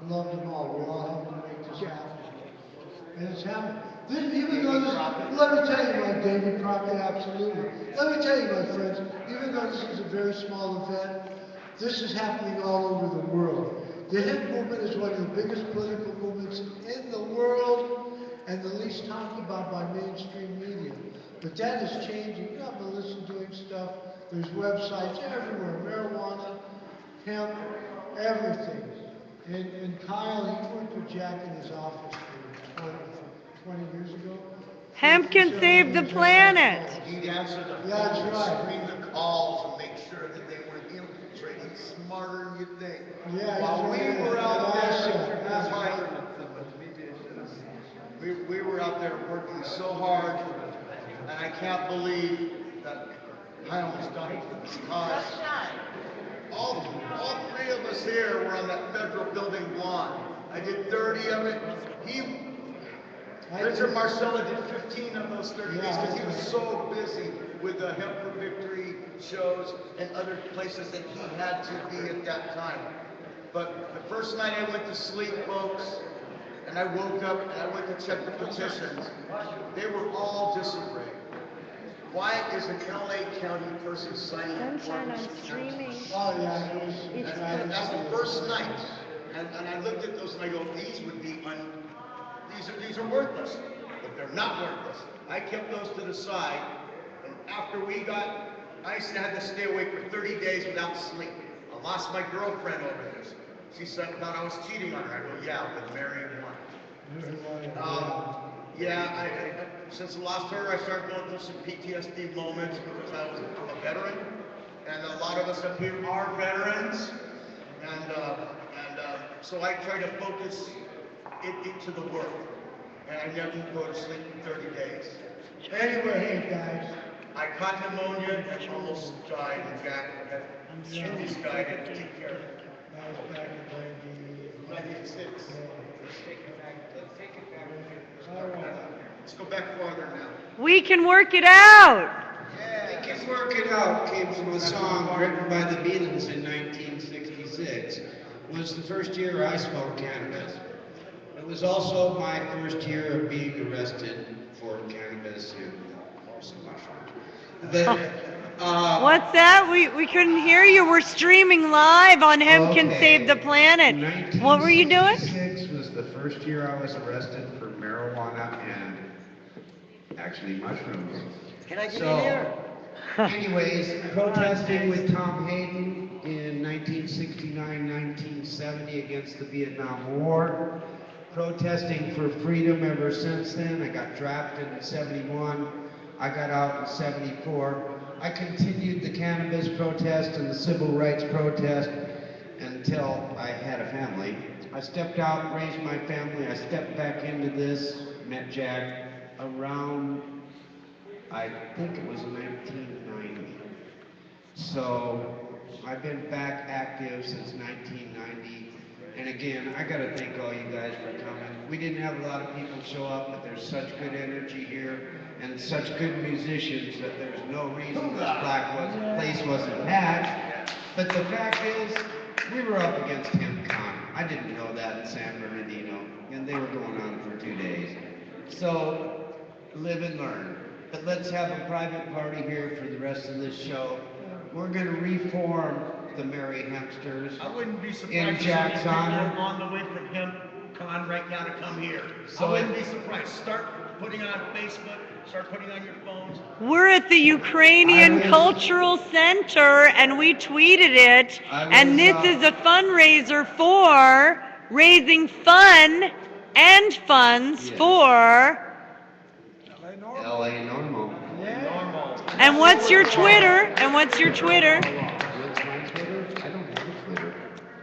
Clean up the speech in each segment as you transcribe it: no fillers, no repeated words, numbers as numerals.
Love them all. We all help to make this happen. And it's happening. Even though this, let me tell you, my Davy Crockett, absolutely. Let me tell you, my friends, even though this is a very small event, this is happening all over the world. The hemp movement is one of the biggest political movements in the world and the least talked about by mainstream media. But that is changing. You got Melissa doing stuff. There's websites everywhere. Marijuana, hemp, everything. And Kyle, he worked with Jack in his office for 20 years ago. Hemp can save the planet. He'd answer the phone, That's right. screen the calls, and make sure that they weren't infiltrating. He's smarter than you think. Yeah, While we were out there, that's right, we were out there working so hard, and I can't believe that I almost died for this cause. All three of us here were on that federal building lawn. I did 30 of it. Richard Marcella did 15 of those 30 days because he was so busy with the Hemp for Victory shows and other places that he had to be at that time. But the first night I went to sleep, folks, and I woke up and I went to check the petitions. They were all disarrayed. Why is an LA County person signing Sunshine on streaming. Oh, yeah, it was, and that's the first night. And I looked at those and I go, these are worthless. But they're not worthless. I kept those to the side. And after I had to stay awake for 30 days without sleep. I lost my girlfriend over this. She said, thought I was cheating on her. I go, yeah, with marrying one. Since I lost her, I started going through some PTSD moments because I'm a veteran, and a lot of us up here are veterans, and so I try to focus it to the work, and I never go to sleep for 30 days. anyway, hey guys. I caught pneumonia and almost died, and Jack had this guy to take care of it. That was back in 96. Let's take it back. All right. Let's go back farther now. We can work it out. Yeah. We Can Work It Out came from a song written by the Beatles in 1966. It was the first year I smoked cannabis. It was also my first year of being arrested for cannabis and some mushrooms. What's that? We couldn't hear you. We're streaming live on Hemp Can Save the Planet. What were you doing? 1966 was the first year I was arrested for marijuana and actually mushrooms. Can I get in here? Anyways, protesting with Tom Hayden in 1969-1970 against the Vietnam War. Protesting for freedom ever since then. I got drafted in 71. I got out in 74. I continued the cannabis protest and the civil rights protest until I had a family. I stepped out, raised my family. I stepped back into this, met Jack around, I think it was 1990. So I've been back active since 1990. And again, I gotta thank all you guys for coming. We didn't have a lot of people show up, but there's such good energy here and such good musicians that there's no reason this place wasn't packed. But the fact is, we were up against HempCon. I didn't know that in San Bernardino, and they were going on for 2 days. So, live and learn. But let's have a private party here for the rest of this show. We're gonna reform the Merry Hempsters. I wouldn't be In surprised if Jack's people honor. are on the way from HempCon right now to come here. So I wouldn't be surprised. Start putting it on Facebook, start putting it on your phones. We're at the Ukrainian Cultural Center, and we tweeted it. And this is a fundraiser for raising fun and funds for. LA Normal. And what's your Twitter? And what's your Twitter? What's my Twitter? I don't have a Twitter.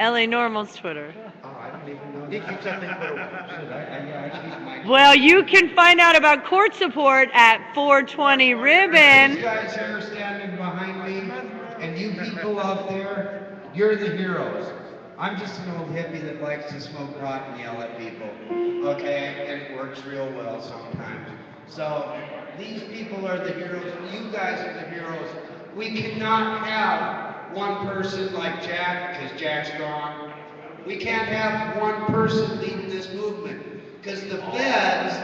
LA Normal's Twitter. Oh, I don't even know. He keeps that thing put away. I keep my. Well, you can find out about court support at 420 Ribbon. These guys here standing behind me, and you people out there, you're the heroes. I'm just an old hippie that likes to smoke pot and yell at people, okay? And it works real well sometimes. So, these people are the heroes. You guys are the heroes. We cannot have one person like Jack, because Jack's gone. We can't have one person leading this movement, because the feds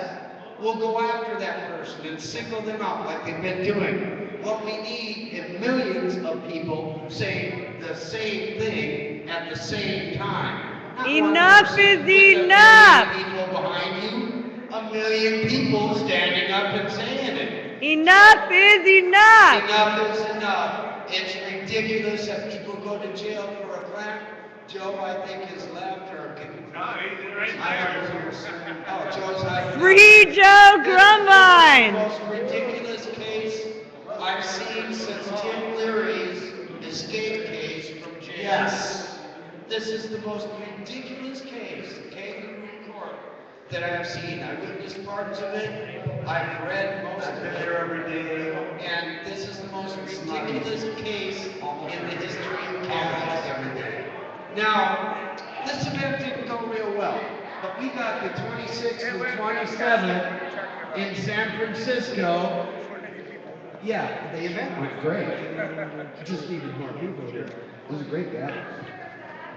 will go after that person and single them out like they've been doing. What we need is millions of people saying the same thing at the same time. Not one Enough person is with enough. 1 million people behind you, 1 million people standing up and saying it. Enough is enough. Enough is enough. It's ridiculous that people go to jail for a plant. Joe, I think, is left or No, he's right there. oh, Joe's hiding. Free Joe This is the Grumbine. most ridiculous case I've seen since Tim Leary's escape case from jail. Yes. This is the most ridiculous case, kangaroo court, that I've seen. I witnessed parts of it. I've read most of it. every day. And this is the most ridiculous case in the history of Canada. Now, this event didn't go real well, but we got the 26th and 27th in San Francisco. Yeah, the event went great. Just needed more people there. It was a great battle.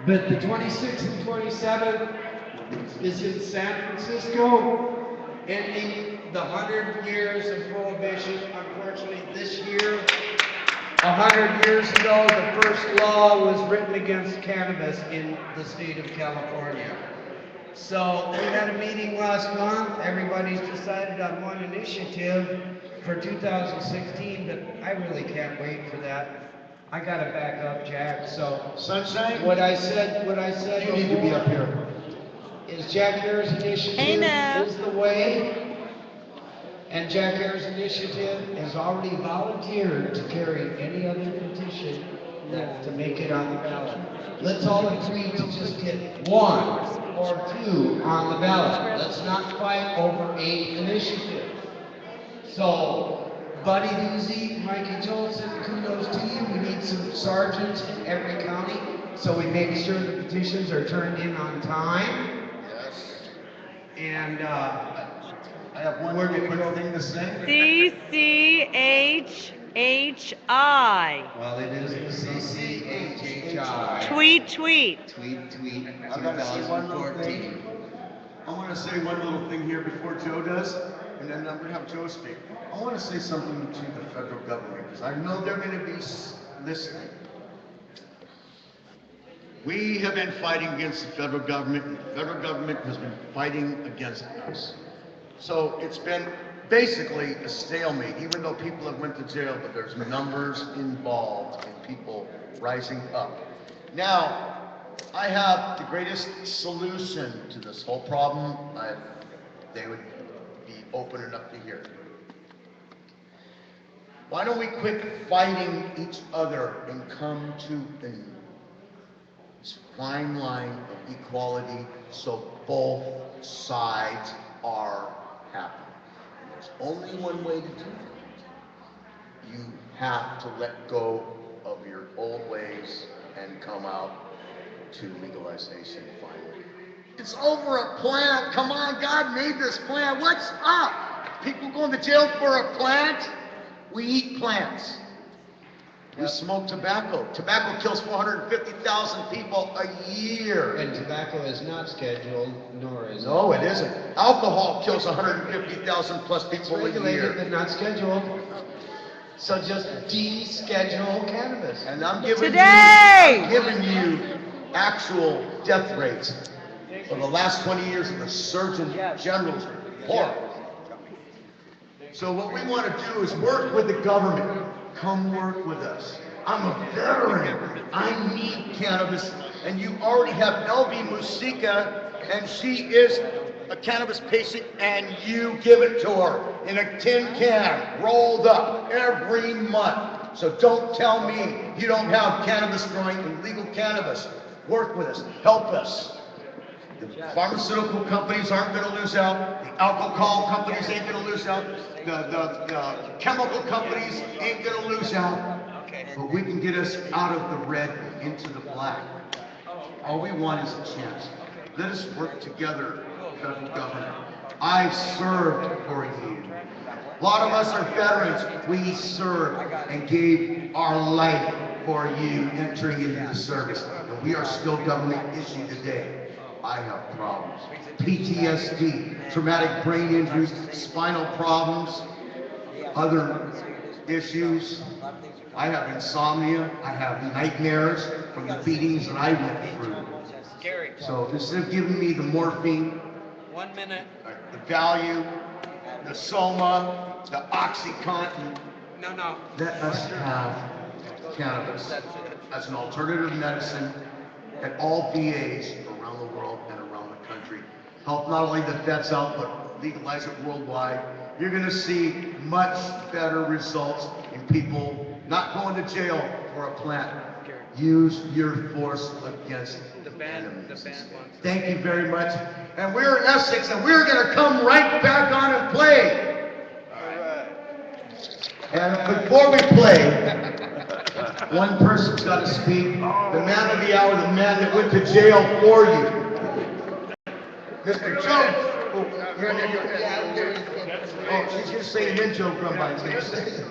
But the 26th and 27th is in San Francisco, ending the 100 years of Prohibition. Unfortunately, this year, 100 years ago, the first law was written against cannabis in the state of California. So we had a meeting last month. Everybody's decided on one initiative for 2016, but I really can't wait for that. I gotta back up, Jack. So Sunshine? what I said You need to be up here. is Jack Hare's initiative Hey, now. is the way. And Jack Hare's initiative has already volunteered to carry any other petition to make it on the ballot. Let's all agree to just get 1 or 2 on the ballot. Let's not fight over 8 initiatives. So, Buddy Hoosie, Mikey Jolson, kudos to you. We need some sergeants in every county, so we make sure the petitions are turned in on time. Yes. And, I have one more quick thing to say. CCHHI. well, it is the CCHHI. Tweet, tweet. Tweet, I gotta say one little 2014. thing. I wanna say one little thing here before Joe does, and then I'm gonna have Joe speak. I wanna say something to the federal government, because I know they're gonna be listening. We have been fighting against the federal government, and the federal government has been fighting against us. So it's been basically a stalemate, even though people have went to jail, but there's numbers involved in people rising up. Now, I have the greatest solution to this whole problem. They would be open enough to hear. Why don't we quit fighting each other and come to this fine line of equality so both sides are happy? And there's only one way to do that. You have to let go of your old ways and come out to legalization finally. It's over a plant. Come on, God made this plant. What's up? People going to jail for a plant? We eat plants. We smoke tobacco. Tobacco kills 450,000 people a year. And tobacco is not scheduled, nor is No, it isn't. Alcohol kills 150,000 plus It's people a regulated, year. but not scheduled. So just deschedule cannabis. And I'm giving Today! you actual death rates for the last 20 years of the Surgeon General's report. So what we want to do is work with the government. Come work with us. I'm a veteran. I need cannabis. And you already have LB Musica, and she is a cannabis patient, and you give it to her in a tin can, rolled up every month. So don't tell me you don't have cannabis growing and legal cannabis. Work with us. Help us. The pharmaceutical companies aren't going to lose out. The alcohol companies ain't going to lose out. The chemical companies ain't going to lose out. But we can get us out of the red into the black. All we want is a chance. Let us work together, federal government. I served for you. A lot of us are veterans. We served and gave our life for you entering into the service. and we are still government issue today. I have problems. PTSD, traumatic brain injuries, spinal problems, other issues. I have insomnia. I have nightmares from the beatings that I went through. So instead of giving me the morphine, 1 minute. the Value, the Soma, the OxyContin, No. let us have cannabis as an alternative medicine at all VAs around the world and around the country. Help not only the vets out, but legalize it worldwide. You're gonna see much better results in people not going to jail for a plant. Use your force against the enemies. Thank you very much. And we're in Essex, and we're gonna come right back on and play. And before we play, one person's got to speak. The man of the hour, the man that went to jail for you. Mr. Jones. Oh, she's just saying an in joke run by his name.